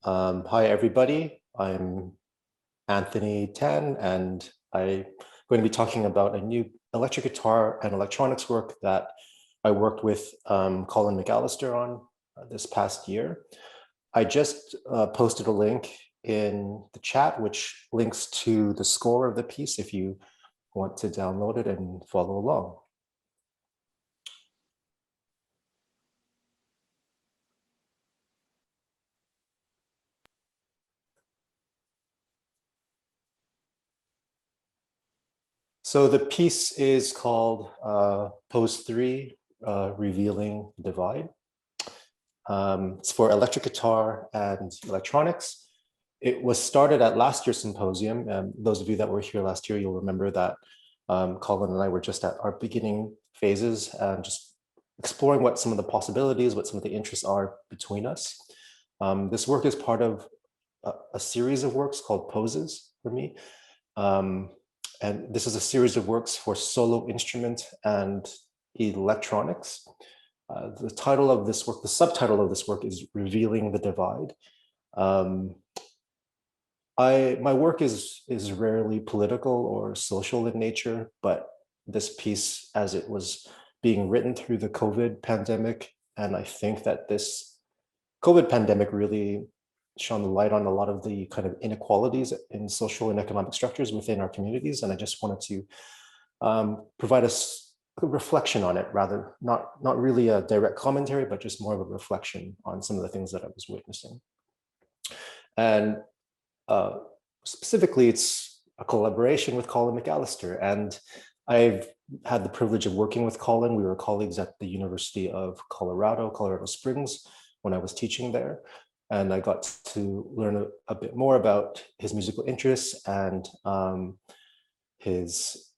Hi, everybody. I'm Anthony Tan, and I'm going to be talking about a new electric guitar and electronics work that I worked with Colin McAllister on this past year. I just posted a link in the chat, which links to the score of the piece if you want to download it and follow along. So the piece is called Pose 3, Revealing Divide. It's for electric guitar and electronics. It was started at last year's symposium. Those of you that were here last year, you'll remember that Colin and I were just at our beginning phases and just exploring what some of the possibilities, what some of the interests are between us. This work is part of a series of works called Poses for me. And this is a series of works for solo instrument and electronics. The title of this work, the subtitle of this work is Revealing the Divide. My work is rarely political or social in nature, but this piece, as it was being written through the COVID pandemic, and I think that this COVID pandemic really shone the light on a lot of the kind of inequalities in social and economic structures within our communities. And I just wanted to provide a reflection on it, rather not really a direct commentary, but just more of a reflection on some of the things that I was witnessing. And specifically, it's a collaboration with Colin McAllister. And I've had the privilege of working with Colin. We were colleagues at the University of Colorado Springs, when I was teaching there. And I got to learn a bit more about his musical interests and his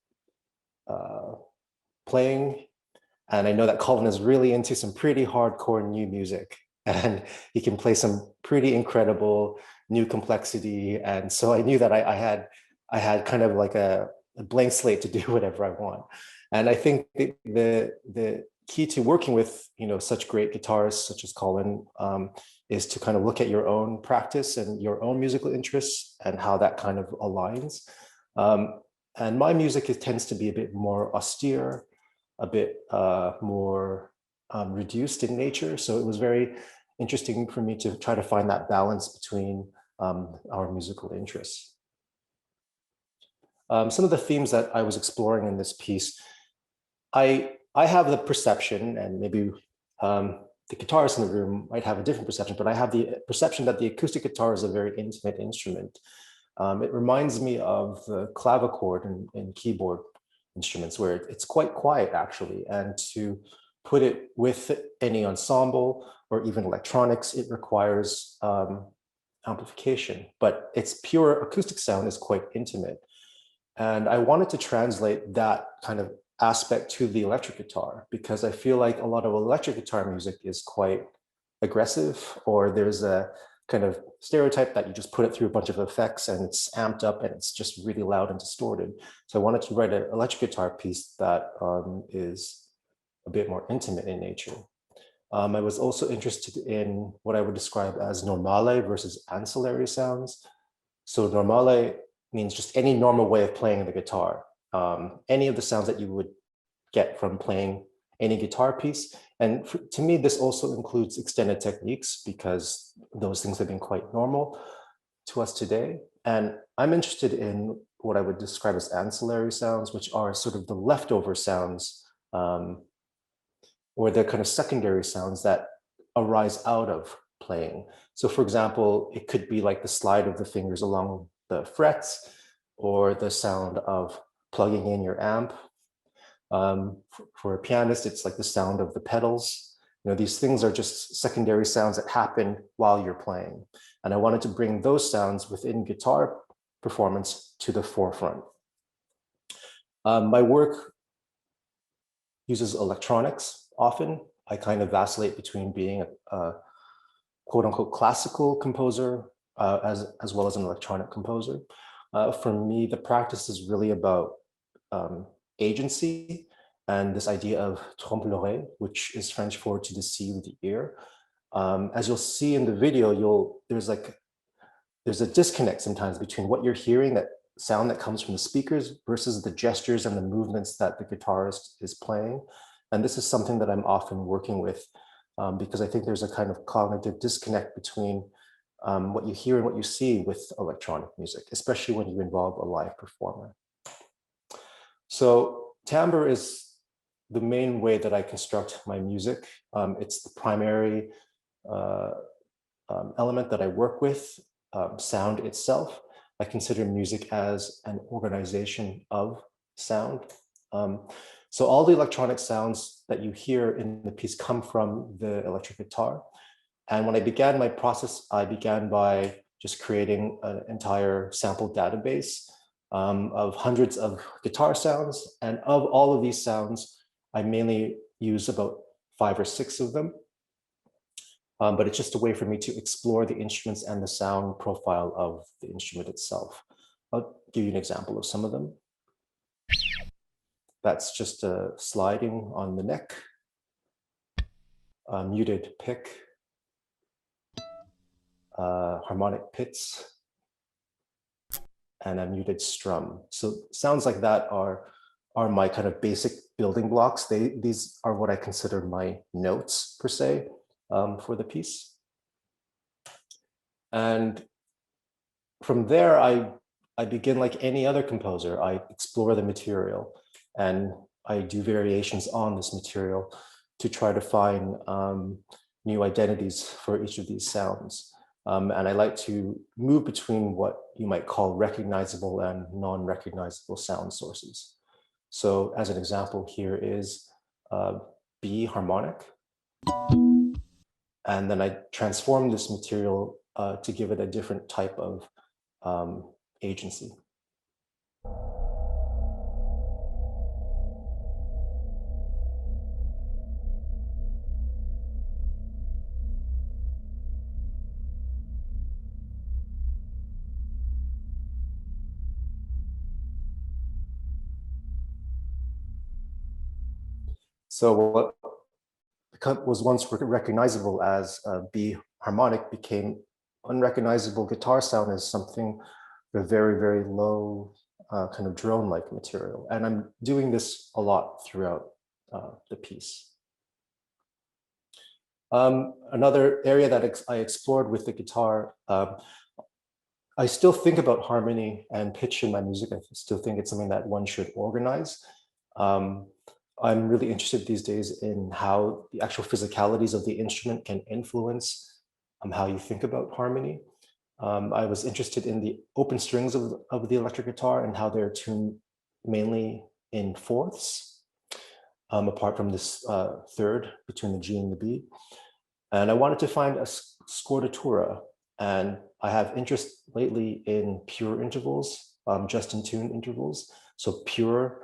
playing. And I know that Colin is really into some pretty hardcore new music, and he can play some pretty incredible new complexity. And so I knew that I had kind of like a blank slate to do whatever I want. And I think the key to working with such great guitarists such as Colin is to kind of look at your own practice and your own musical interests and how that kind of aligns. And my music tends to be a bit more austere, a bit more reduced in nature. So it was very interesting for me to try to find that balance between our musical interests. Some of the themes that I was exploring in this piece, I have the perception, and maybe the guitarists in the room might have a different perception, but I have the perception that the acoustic guitar is a very intimate instrument. It reminds me of the clavichord in keyboard instruments, where it's quite quiet actually. And to put it with any ensemble or even electronics, it requires amplification, but its pure acoustic sound is quite intimate. And I wanted to translate that kind of aspect to the electric guitar, because I feel like a lot of electric guitar music is quite aggressive, or there's a kind of stereotype that you just put it through a bunch of effects and it's amped up and it's just really loud and distorted. So I wanted to write an electric guitar piece that is a bit more intimate in nature. I was also interested in what I would describe as normale versus ancillary sounds. So normale means just any normal way of playing the guitar. Any of the sounds that you would get from playing any guitar piece. And to me, this also includes extended techniques, because those things have been quite normal to us today. And I'm interested in what I would describe as ancillary sounds, which are sort of the leftover sounds, or the kind of secondary sounds that arise out of playing. So for example, it could be like the slide of the fingers along the frets, or the sound of plugging in your amp. For a pianist, it's like the sound of the pedals. These things are just secondary sounds that happen while you're playing. And I wanted to bring those sounds within guitar performance to the forefront. My work uses electronics often. I kind of vacillate between being a quote unquote classical composer as well as an electronic composer. For me, the practice is really about agency and this idea of trompe l'oreille, which is French for to deceive the ear. As you'll see in the video, there's a disconnect sometimes between what you're hearing, that sound that comes from the speakers, versus the gestures and the movements that the guitarist is playing. And this is something that I'm often working with because I think there's a kind of cognitive disconnect between what you hear and what you see with electronic music, especially when you involve a live performer. So timbre is the main way that I construct my music. It's the primary element that I work with. Sound itself, I consider music as an organization of sound. So all the electronic sounds that you hear in the piece come from the electric guitar. And when I began my process, I began by just creating an entire sample database of hundreds of guitar sounds. And of all of these sounds, I mainly use about 5 or 6 of them. But it's just a way for me to explore the instruments and the sound profile of the instrument itself. I'll give you an example of some of them. That's just a sliding on the neck, a muted pick, harmonic pits, and a muted strum. So sounds like that are my kind of basic building blocks. These are what I consider my notes per se for the piece. And from there, I begin like any other composer. I explore the material and I do variations on this material to try to find new identities for each of these sounds. And I like to move between what you might call recognizable and non-recognizable sound sources. So as an example, here is B harmonic. And then I transform this material to give it a different type of agency. So what was once recognizable as B harmonic became unrecognizable guitar sound as something a very, very low kind of drone-like material. And I'm doing this a lot throughout the piece. Another area that I explored with the guitar, I still think about harmony and pitch in my music. I still think it's something that one should organize. I'm really interested these days in how the actual physicalities of the instrument can influence how you think about harmony. I was interested in the open strings of the electric guitar and how they're tuned mainly in fourths, apart from this third between the G and the B. And I wanted to find a scordatura, and I have interest lately in pure intervals, just in tune intervals. So pure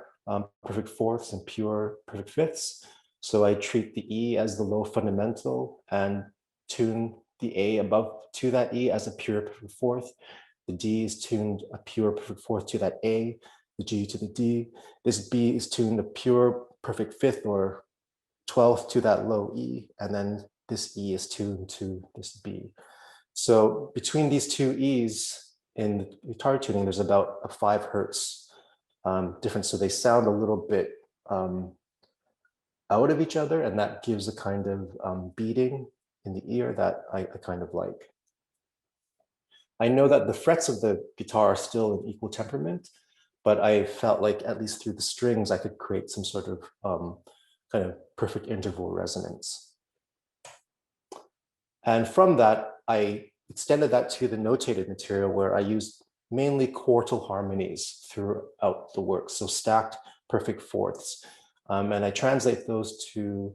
perfect fourths and pure perfect fifths. So I treat the E as the low fundamental and tune the A above to that E as a pure perfect fourth. The D is tuned a pure perfect fourth to that A, the G to the D. This B is tuned a pure perfect fifth or 12th to that low E, and then this E is tuned to this B. So between these two E's in the guitar tuning, there's about a 5 hertz difference. So they sound a little bit out of each other, and that gives a kind of beating in the ear that I kind of like. I know that the frets of the guitar are still in equal temperament, but I felt like at least through the strings, I could create some sort of kind of perfect interval resonance. And from that, I extended that to the notated material where I used mainly quartal harmonies throughout the work, so stacked perfect fourths. And I translate those to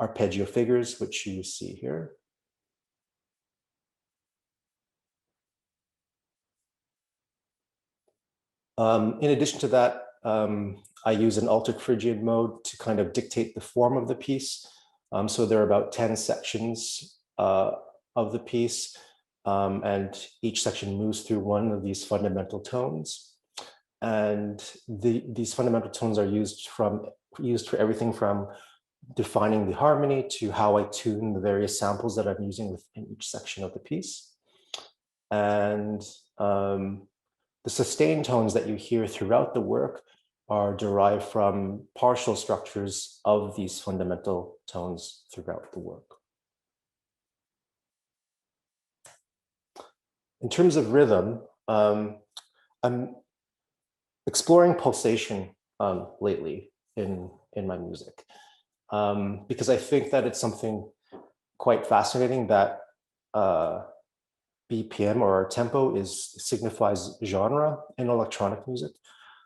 arpeggio figures, which you see here. In addition to that, I use an altered Phrygian mode to kind of dictate the form of the piece. So there are about 10 sections of the piece, and each section moves through one of these fundamental tones. And these fundamental tones are used for everything from defining the harmony to how I tune the various samples that I'm using within each section of the piece. And the sustained tones that you hear throughout the work are derived from partial structures of these fundamental tones throughout the work. In terms of rhythm, I'm exploring pulsation lately in my music, because I think that it's something quite fascinating that BPM or tempo signifies genre in electronic music.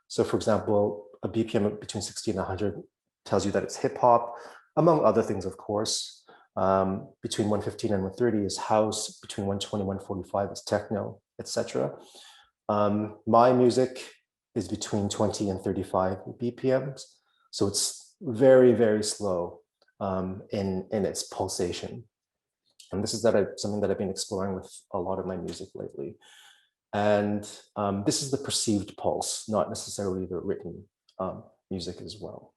So for example, a BPM between 60 and 100 tells you that it's hip hop, among other things, of course. Between 115 and 130 is house, between 120 and 145 is techno, etc. My music is between 20 and 35 BPMs. So it's very, very slow in its pulsation. And this is something that I've been exploring with a lot of my music lately. And this is the perceived pulse, not necessarily the written music as well.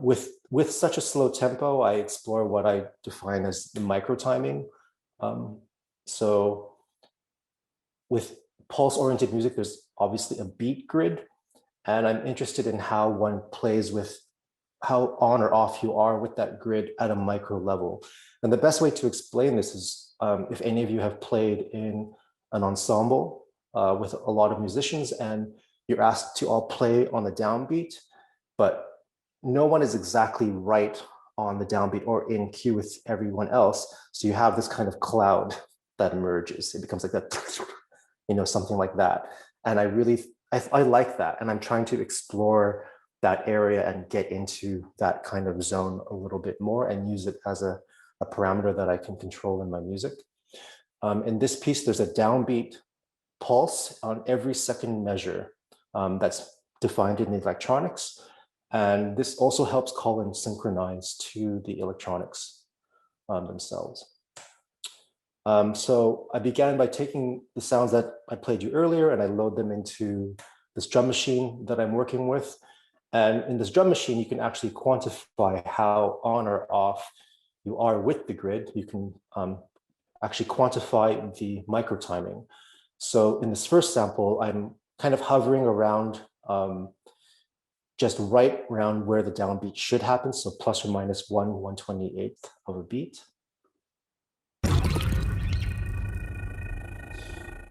With such a slow tempo, I explore what I define as the micro timing. So with pulse-oriented music, there's obviously a beat grid, and I'm interested in how one plays with how on or off you are with that grid at a micro level. And the best way to explain this is if any of you have played in an ensemble with a lot of musicians and you're asked to all play on the downbeat, but no one is exactly right on the downbeat or in cue with everyone else. So you have this kind of cloud that emerges. It becomes like that, something like that. And I like that. And I'm trying to explore that area and get into that kind of zone a little bit more and use it as a parameter that I can control in my music. In this piece, there's a downbeat pulse on every second measure that's defined in the electronics. And this also helps Colin synchronize to the electronics themselves. So I began by taking the sounds that I played you earlier and I load them into this drum machine that I'm working with. And in this drum machine, you can actually quantify how on or off you are with the grid. You can actually quantify the micro timing. So in this first sample, I'm kind of hovering around just right around where the downbeat should happen. So plus or minus 1/128th of a beat.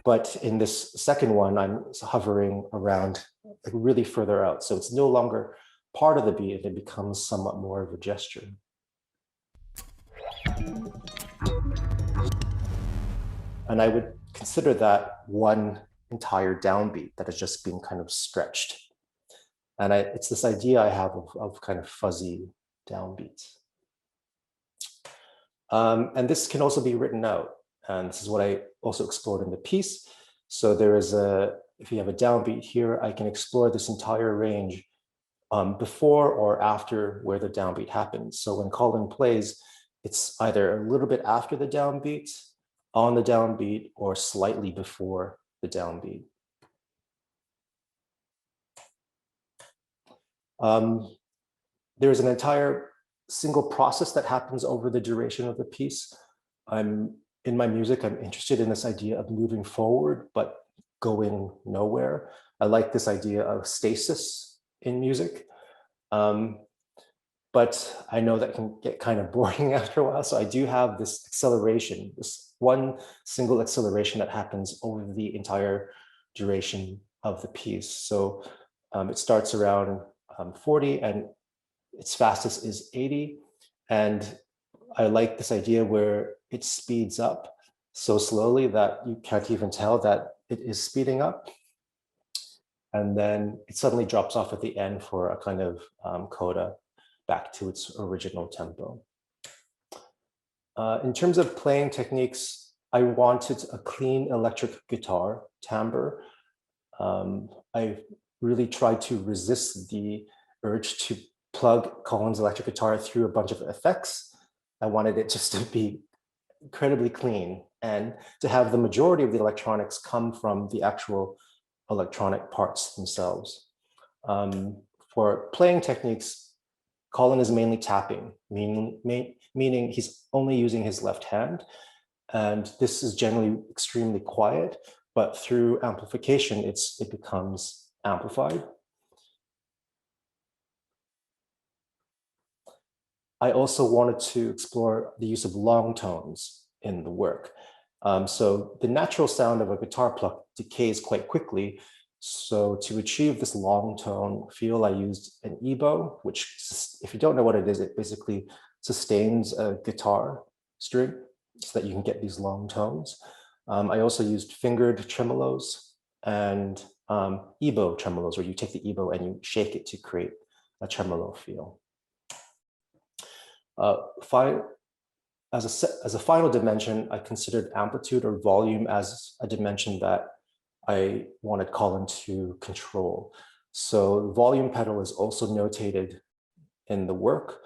But in this second one, I'm hovering around like really further out. So it's no longer part of the beat, it becomes somewhat more of a gesture. And I would consider that one entire downbeat that has just been kind of stretched. And it's this idea I have of kind of fuzzy downbeats. And this can also be written out. And this is what I also explored in the piece. So there is if you have a downbeat here, I can explore this entire range before or after where the downbeat happens. So when Colin plays, it's either a little bit after the downbeat, on the downbeat, or slightly before the downbeat. There's an entire single process that happens over the duration of the piece. In my music, I'm interested in this idea of moving forward, but going nowhere. I like this idea of stasis in music. But I know that can get kind of boring after a while. So I do have this acceleration, this one single acceleration that happens over the entire duration of the piece. So it starts around 40 and its fastest is 80. And I like this idea where it speeds up so slowly that you can't even tell that it is speeding up. And then it suddenly drops off at the end for a kind of coda back to its original tempo. In terms of playing techniques, I wanted a clean electric guitar timbre. I really tried to resist the urge to plug Colin's electric guitar through a bunch of effects. I wanted it just to be incredibly clean and to have the majority of the electronics come from the actual electronic parts themselves. For playing techniques, Colin is mainly tapping, meaning he's only using his left hand. And this is generally extremely quiet, but through amplification, it becomes amplified. I also wanted to explore the use of long tones in the work. So the natural sound of a guitar pluck decays quite quickly. So to achieve this long tone feel, I used an ebow, which, if you don't know what it is, it basically sustains a guitar string so that you can get these long tones. I also used fingered tremolos and ebow tremolos, where you take the ebow and you shake it to create a tremolo feel. As a final dimension, I considered amplitude or volume as a dimension that I wanted Colin to control. So the volume pedal is also notated in the work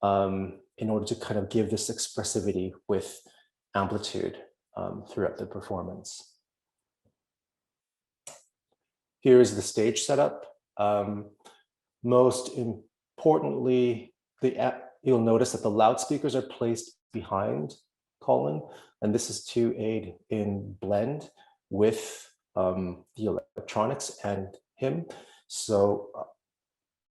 in order to kind of give this expressivity with amplitude throughout the performance. Here is the stage setup. Most importantly, you'll notice that the loudspeakers are placed behind Colin, and this is to aid in blend with the electronics and him. So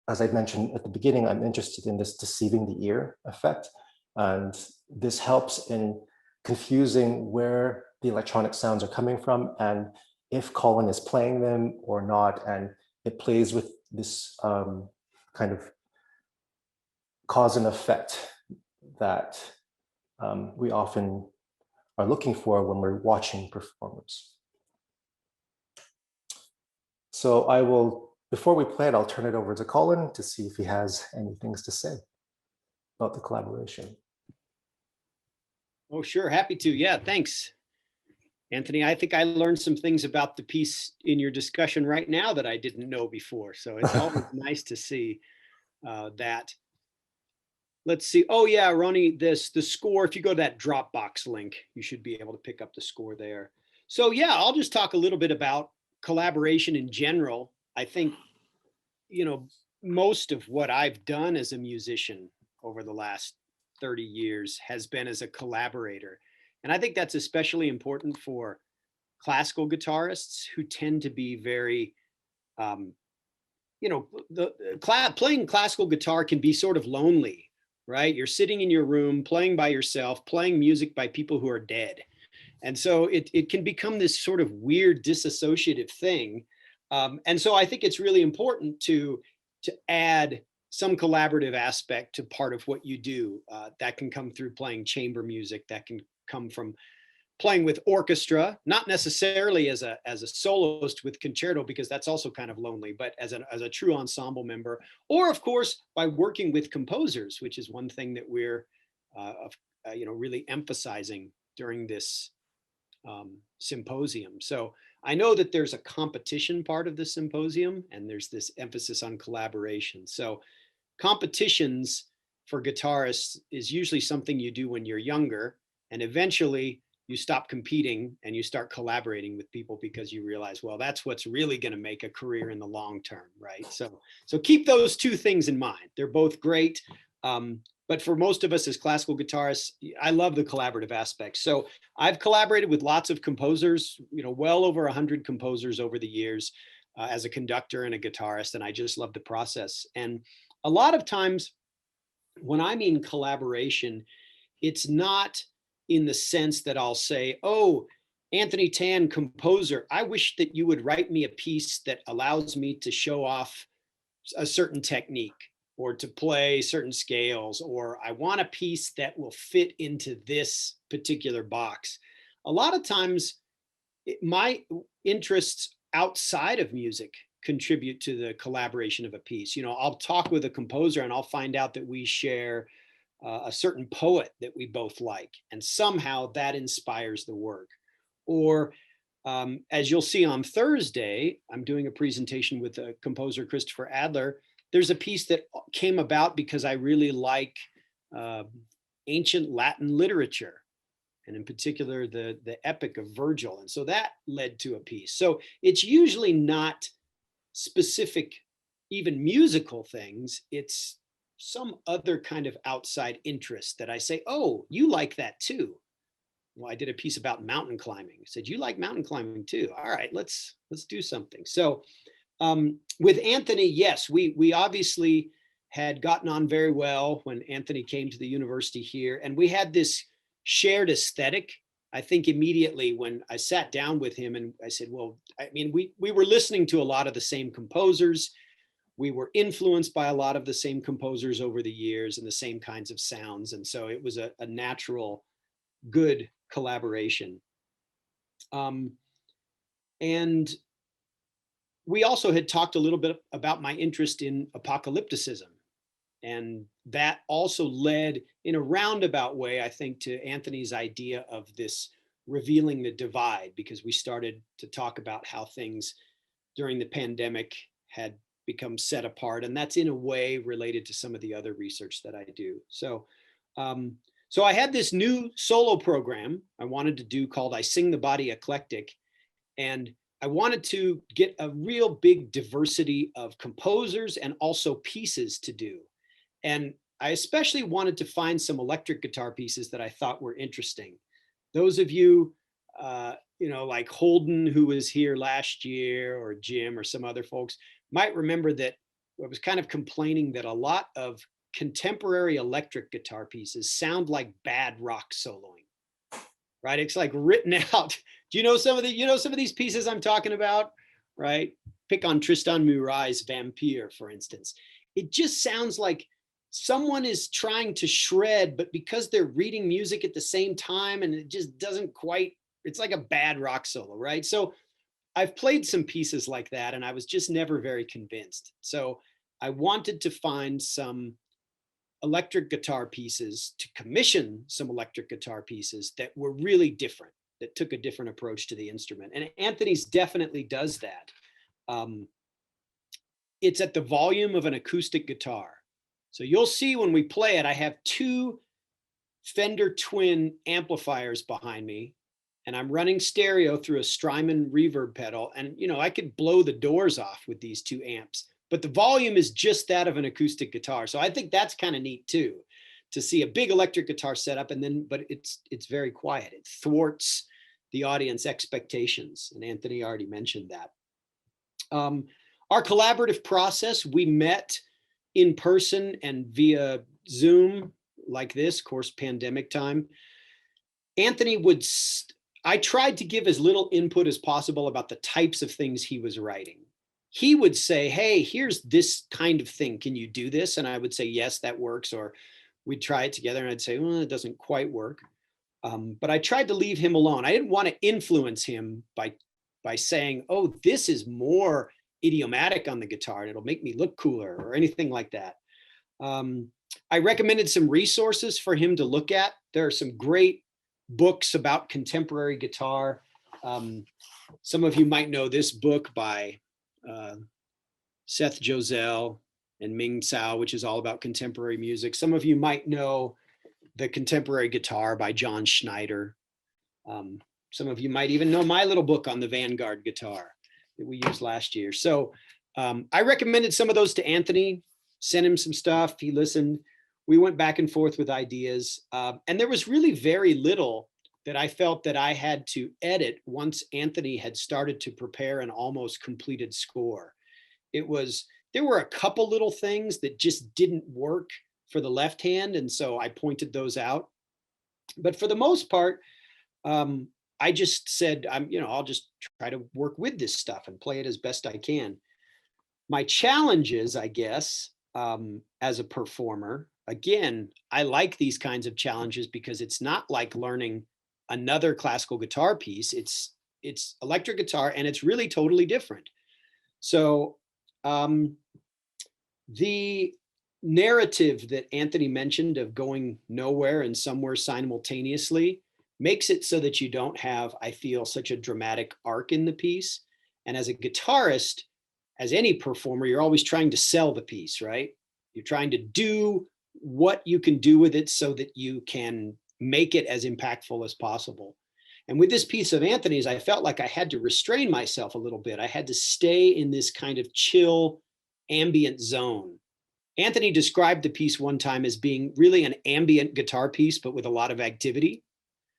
as I mentioned at the beginning, I'm interested in this deceiving the ear effect, and this helps in confusing where the electronic sounds are coming from and if Colin is playing them or not, and it plays with this kind of cause and effect that we often are looking for when we're watching performers. So I will, before we play it, I'll turn it over to Colin to see if he has any things to say about the collaboration. Oh, sure, happy to. Yeah, thanks, Anthony. I think I learned some things about the piece in your discussion right now that I didn't know before. So it's always nice to see that. Let's see. Oh yeah, Ronnie, the score, if you go to that Dropbox link, you should be able to pick up the score there. So yeah, I'll just talk a little bit about collaboration in general. I think, you know, most of what I've done as a musician over the last 30 years has been as a collaborator. And I think that's especially important for classical guitarists who tend to be very, you know, playing classical guitar can be sort of lonely, right? You're sitting in your room playing by yourself, playing music by people who are dead. And so it can become this sort of weird disassociative thing. And so I think it's really important to add some collaborative aspect to part of what you do. That can come through playing chamber music, that can come from playing with orchestra, not necessarily as a soloist with concerto, because that's also kind of lonely, but as a true ensemble member, or of course by working with composers, which is one thing that we're you know, really emphasizing during this symposium. So I know that there's a competition part of the symposium, and there's this emphasis on collaboration. So competitions for guitarists is usually something you do when you're younger, and eventually you stop competing and you start collaborating with people because you realize, well, that's what's really going to make a career in the long term, right? So keep those two things in mind. They're both great. But for most of us as classical guitarists, I love the collaborative aspect. So I've collaborated with lots of composers, you know, well over 100 composers over the years as a conductor and a guitarist, and I just love the process. And a lot of times when I mean collaboration, it's not in the sense that I'll say, oh, Anthony Tan, composer, I wish that you would write me a piece that allows me to show off a certain technique or to play certain scales, or I want a piece that will fit into this particular box. A lot of times my interests outside of music contribute to the collaboration of a piece. You know, I'll talk with a composer and I'll find out that we share a certain poet that we both like, and somehow that inspires the work. Or as you'll see on Thursday, I'm doing a presentation with a composer, Christopher Adler. There's a piece that came about because I really like ancient Latin literature, and in particular, the Epic of Virgil. And so that led to a piece. So it's usually not specific, even musical things. It's some other kind of outside interest that I say, oh, you like that too. Well, I did a piece about mountain climbing. I said, you like mountain climbing too. All right, let's do something. So with Anthony, yes, we obviously had gotten on very well when Anthony came to the university here, and we had this shared aesthetic. I think immediately when I sat down with him and I said, well, I mean, we were listening to a lot of the same composers. We were influenced by a lot of the same composers over the years and the same kinds of sounds. And so it was a natural, good collaboration. And we also had talked a little bit about my interest in apocalypticism. And that also led in a roundabout way, I think, to Anthony's idea of this revealing the divide, because we started to talk about how things during the pandemic had become set apart. And that's in a way related to some of the other research that I do. So, so I had this new solo program I wanted to do called I Sing the Body Eclectic. And I wanted to get a real big diversity of composers and also pieces to do. And I especially wanted to find some electric guitar pieces that I thought were interesting. Those of you, like Holden, who was here last year, or Jim, or some other folks, might remember that I was kind of complaining that a lot of contemporary electric guitar pieces sound like bad rock soloing, right? It's like written out. Do you know some of these pieces I'm talking about, right? Pick on Tristan Murray's Vampire, for instance. It just sounds like someone is trying to shred, but because they're reading music at the same time, and it just doesn't quite, it's like a bad rock solo, right? So I've played some pieces like that, and I was just never very convinced. So I wanted to find some electric guitar pieces, to commission some electric guitar pieces that were really different, that took a different approach to the instrument. And Anthony's definitely does that. It's at the volume of an acoustic guitar. So you'll see when we play it, I have two Fender Twin amplifiers behind me, and I'm running stereo through a Strymon reverb pedal. And I could blow the doors off with these two amps, but the volume is just that of an acoustic guitar. So I think that's kind of neat too, to see a big electric guitar setup, and then, but it's very quiet. It thwarts the audience expectations. And Anthony already mentioned that. Our collaborative process, we met in person and via Zoom like this, of course, pandemic time. Anthony I tried to give as little input as possible about the types of things he was writing. He would say, hey, here's this kind of thing. Can you do this? And I would say, yes, that works. Or we'd try it together and I'd say, well, it doesn't quite work. But I tried to leave him alone. I didn't want to influence him by saying, oh, this is more idiomatic on the guitar and it'll make me look cooler, or anything like that. I recommended some resources for him to look at. There are some great books about contemporary guitar. Some of you might know this book by Seth Josell and Ming Tsao, which is all about contemporary music. Some of you might know The Contemporary Guitar by John Schneider. Some of you might even know my little book on the Vanguard guitar that we used last year. So I recommended some of those to Anthony, sent him some stuff, he listened. We went back and forth with ideas. And there was really very little that I felt that I had to edit once Anthony had started to prepare an almost completed score. There were a couple little things that just didn't work for the left hand, and so I pointed those out. But for the most part, I just said, I'll just try to work with this stuff and play it as best I can. My challenges, I guess, as a performer, again, I like these kinds of challenges because it's not like learning another classical guitar piece. It's electric guitar, and it's really totally different. So the narrative that Anthony mentioned of going nowhere and somewhere simultaneously makes it so that you don't have, I feel, such a dramatic arc in the piece. And as a guitarist, as any performer, you're always trying to sell the piece, right? You're trying to do what you can do with it so that you can make it as impactful as possible. And with this piece of Anthony's, I felt like I had to restrain myself a little bit. I had to stay in this kind of chill, ambient zone. Anthony described the piece one time as being really an ambient guitar piece, but with a lot of activity.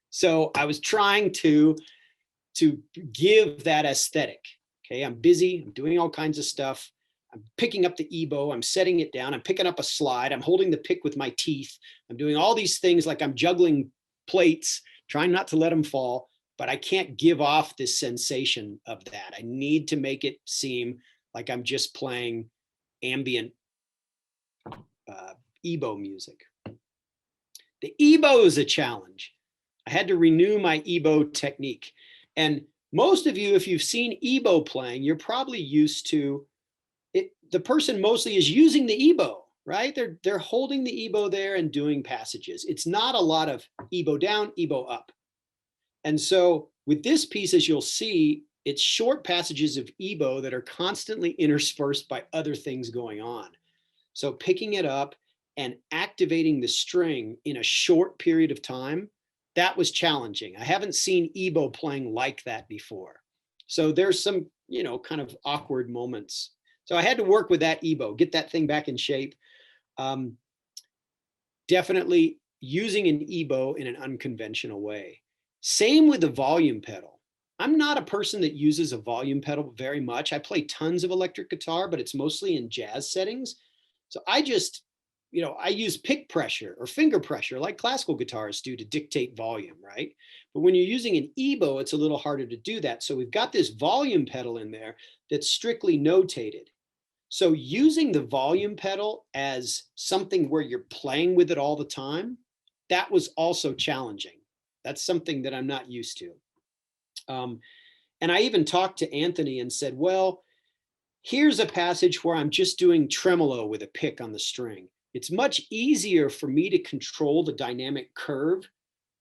So I was trying to give that aesthetic. Okay, I'm busy, I'm doing all kinds of stuff. I'm picking up the ebow, I'm setting it down, I'm picking up a slide, I'm holding the pick with my teeth. I'm doing all these things like I'm juggling plates, trying not to let them fall, but I can't give off this sensation of that. I need to make it seem like I'm just playing ambient ebow music. The ebow is a challenge. I had to renew my ebow technique. And most of you, if you've seen ebow playing, you're probably used to it. The person mostly is using the ebow, right? They're holding the ebow there and doing passages. It's not a lot of ebow down, ebow up. And so with this piece, as you'll see, it's short passages of ebow that are constantly interspersed by other things going on. So picking it up and activating the string in a short period of time, that was challenging. I haven't seen ebow playing like that before. So there's some, kind of awkward moments. So I had to work with that ebow, get that thing back in shape. Definitely using an ebow in an unconventional way. Same with the volume pedal. I'm not a person that uses a volume pedal very much. I play tons of electric guitar, but it's mostly in jazz settings. So I just, I use pick pressure or finger pressure like classical guitarists do to dictate volume, right? But when you're using an ebow, it's a little harder to do that. So we've got this volume pedal in there that's strictly notated. So using the volume pedal as something where you're playing with it all the time, that was also challenging. That's something that I'm not used to. And I even talked to Anthony and said, well, here's a passage where I'm just doing tremolo with a pick on the string. It's much easier for me to control the dynamic curve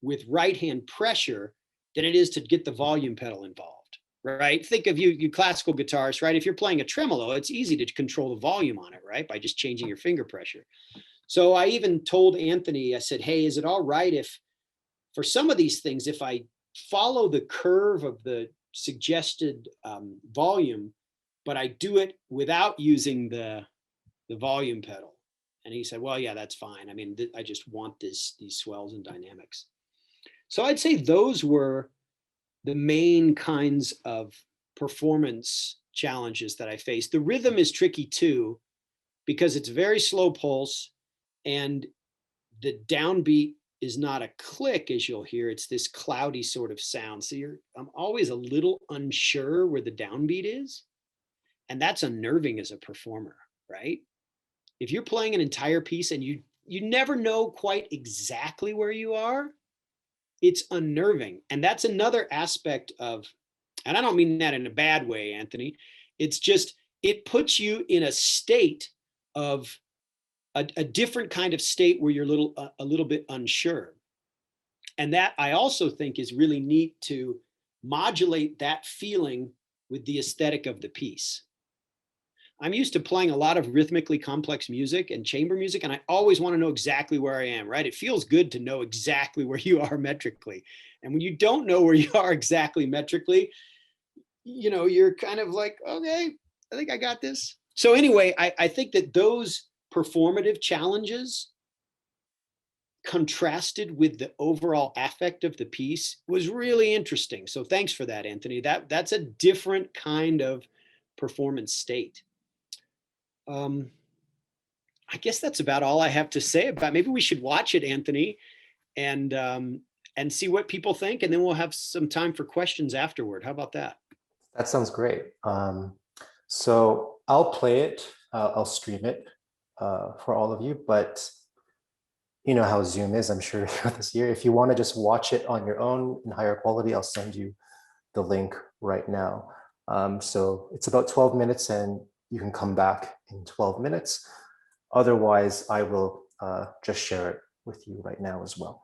with right hand pressure than it is to get the volume pedal involved, right? Think of you classical guitarists, right? If you're playing a tremolo, it's easy to control the volume on it, right? By just changing your finger pressure. So I even told Anthony, I said, hey, is it all right if for some of these things, if I follow the curve of the suggested volume, but I do it without using the volume pedal? And he said, well, yeah, that's fine. I mean, I just want these swells and dynamics. So I'd say those were the main kinds of performance challenges that I faced. The rhythm is tricky too, because it's very slow pulse and the downbeat is not a click, as you'll hear. It's this cloudy sort of sound. So I'm always a little unsure where the downbeat is. And that's unnerving as a performer, right? If you're playing an entire piece and you never know quite exactly where you are, it's unnerving. And that's another aspect of, and I don't mean that in a bad way, Anthony. It's just, it puts you in a state of a different kind of state where you're a little bit unsure. And that I also think is really neat to modulate that feeling with the aesthetic of the piece. I'm used to playing a lot of rhythmically complex music and chamber music, and I always want to know exactly where I am, right? It feels good to know exactly where you are metrically. And when you don't know where you are exactly metrically, you're kind of like, okay, I think I got this. So anyway, I think that those performative challenges contrasted with the overall affect of the piece was really interesting. So thanks for that, Anthony. That's a different kind of performance state. I guess that's about all I have to say about. Maybe we should watch it, Anthony, and see what people think, and then we'll have some time for questions afterward. How about that? That sounds great. So I'll play it. I'll stream it for all of you, but you know how Zoom is, I'm sure, this year. If you want to just watch it on your own in higher quality, I'll send you the link right now. So it's about 12 minutes and you can come back in 12 minutes. Otherwise, I will just share it with you right now as well.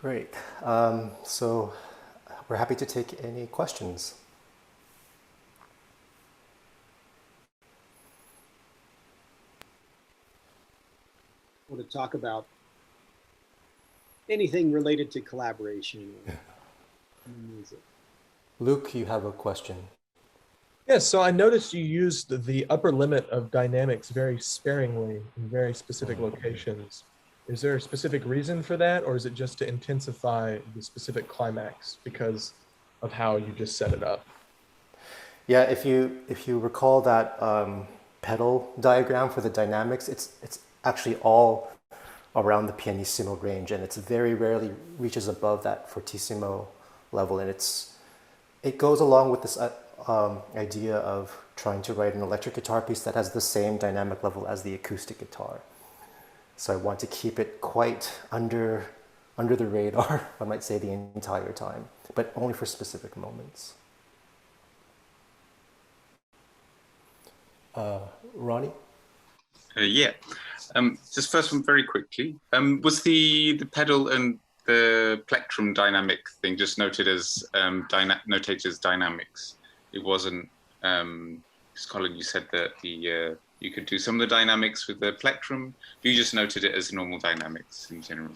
Great. So we're happy to take any questions. Or to talk about anything related to collaboration or music. Luke, you have a question. Yes, so I noticed you used the upper limit of dynamics very sparingly in very specific locations. Is there a specific reason for that, or is it just to intensify the specific climax because of how you just set it up? Yeah, if you recall that pedal diagram for the dynamics, it's actually all around the pianissimo range, and it's very rarely reaches above that fortissimo level, and it goes along with this idea of trying to write an electric guitar piece that has the same dynamic level as the acoustic guitar. So I want to keep it quite under the radar, I might say, the entire time, but only for specific moments. Ronnie? Yeah. Just first one very quickly. Was the pedal and the plectrum dynamic thing just noted as notated as dynamics? It wasn't. Because Colin, you said that you could do some of the dynamics with the plectrum. You just noted it as normal dynamics in general.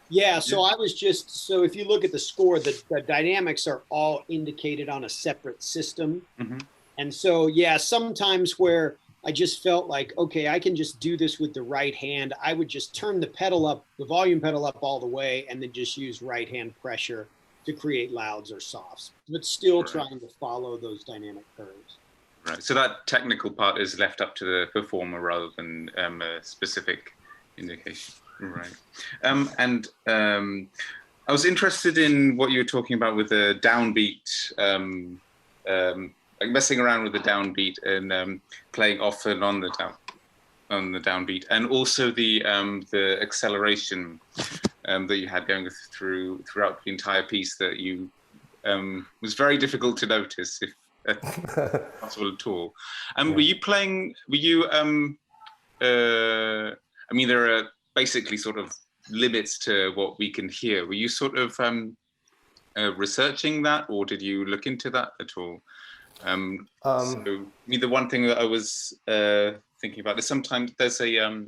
Yeah, so I was just, so if you look at the score, the dynamics are all indicated on a separate system. Mm-hmm. And so, yeah, sometimes where I just felt like, okay, I can just do this with the right hand, I would just turn the pedal up, the volume pedal up all the way, and then just use right hand pressure to create louds or softs, but still trying to follow those dynamic curves. Right. So that technical part is left up to the performer rather than a specific indication. Right. And I was interested in what you were talking about with the downbeat, like messing around with the downbeat and playing often on the downbeat, and also the acceleration that you had going throughout the entire piece that you was very difficult to notice, if possible at all. Were you playing? Were you? I mean, there are basically sort of limits to what we can hear. Were you sort of researching that, or did you look into that at all? So, I mean, the one thing that I was thinking about is sometimes there's a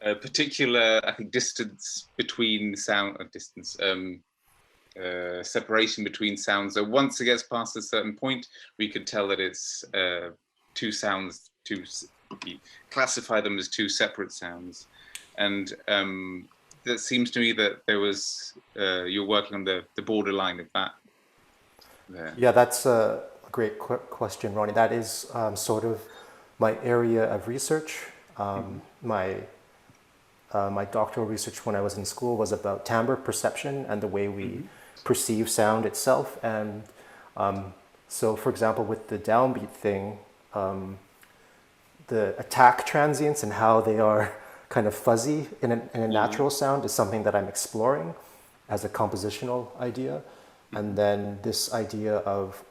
particular, I think, distance between separation between sounds. So once it gets past a certain point, we could tell that it's two sounds, classify them as two separate sounds. And that seems to me that there was, you're working on the borderline of that there. Yeah, that's a great question, Ronnie. That is sort of my area of research. My doctoral research when I was in school was about timbre perception and the way we perceive sound itself. And so, for example, with the downbeat thing, the attack transients and how they are kind of fuzzy in a natural sound is something that I'm exploring as a compositional idea. And then this idea of,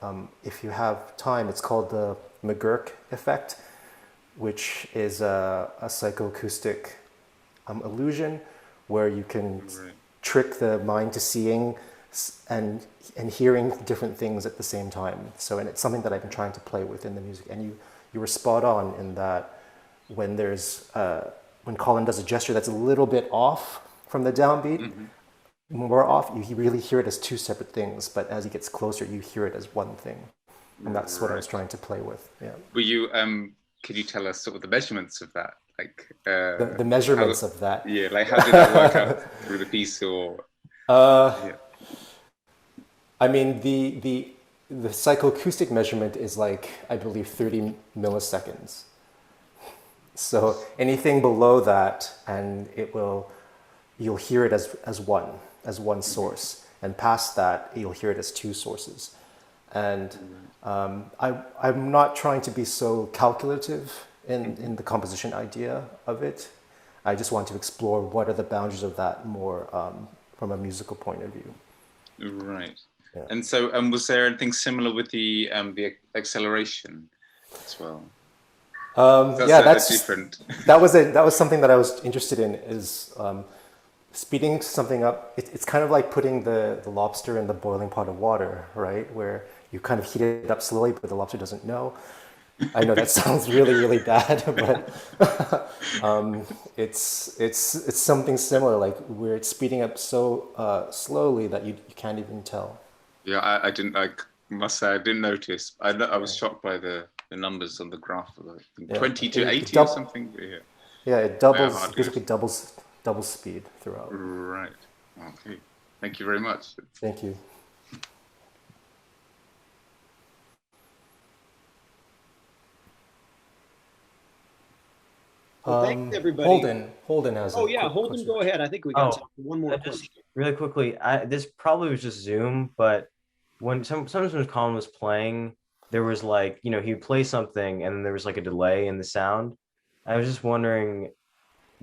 if you have time, it's called the McGurk effect, which is a psychoacoustic illusion where you can trick the mind to seeing and hearing different things at the same time. So, and it's something that I've been trying to play with in the music. And you were spot on in that when there's when Colin does a gesture that's a little bit off from the downbeat, more off, you really hear it as two separate things. But as he gets closer, you hear it as one thing, and that's what I was trying to play with. Yeah. Were you? Could you tell us sort of the measurements of that? Like the measurements of that. Yeah, like how did that work out through the piece, or? I mean, the psychoacoustic measurement is like, I believe, 30 milliseconds. So anything below that, and you'll hear it as one source, and past that, you'll hear it as two sources. And I'm not trying to be so calculative in the composition idea of it. I just want to explore what are the boundaries of that more from a musical point of view. Right. Yeah. And so, was there anything similar with the acceleration as well? That's different. that was something that I was interested in. Is speeding something up, it's kind of like putting the lobster in the boiling pot of water, right? Where you kind of heat it up slowly, but the lobster doesn't know. I know that sounds really, really bad, but it's something similar, like where it's speeding up so slowly that you can't even tell. Yeah, I didn't. I must say I didn't notice. I was shocked by the numbers on the graph of I think Yeah. 20 to It 80 or something. But yeah. Yeah, it They're doubles, hard basically goes. doubles speed throughout. Right. Okay. Thank you very much. Thank you. Well, thanks, everybody. Holden has a Oh, yeah, quick Holden, question. go ahead. I think we got Oh, time for one more just question. really quickly, this probably was just Zoom, but when sometimes when Colin was playing, there was like, he would play something and then there was like a delay in the sound. I was just wondering,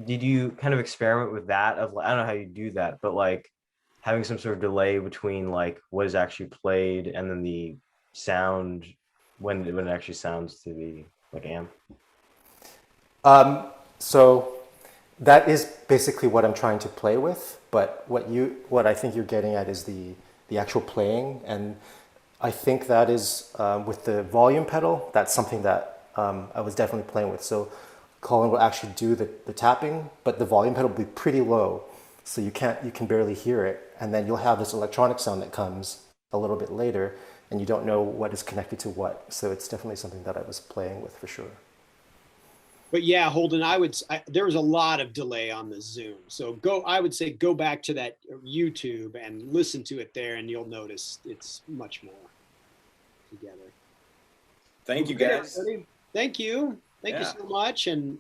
did you kind of experiment with that of I don't know how you do that, but like having some sort of delay between like what is actually played and then the sound when it actually sounds to the like amp? So that is basically what I'm trying to play with, but what I think you're getting at is the actual playing, and I think that is with the volume pedal. That's something that I was definitely playing with. So Colin will actually do the tapping, but the volume pedal will be pretty low, so you can barely hear it, and then you'll have this electronic sound that comes a little bit later, and you don't know what is connected to what. So it's definitely something that I was playing with for sure. But yeah, Holden, there was a lot of delay on the Zoom. So I would say go back to that YouTube and listen to it there, and you'll notice it's much more together. Thank you, guys. Everybody. Thank you. Thank you Yeah. so much. And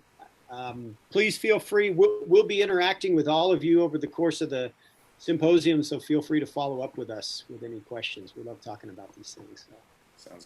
please feel free. We'll be interacting with all of you over the course of the symposium. So feel free to follow up with us with any questions. We love talking about these things. So. Sounds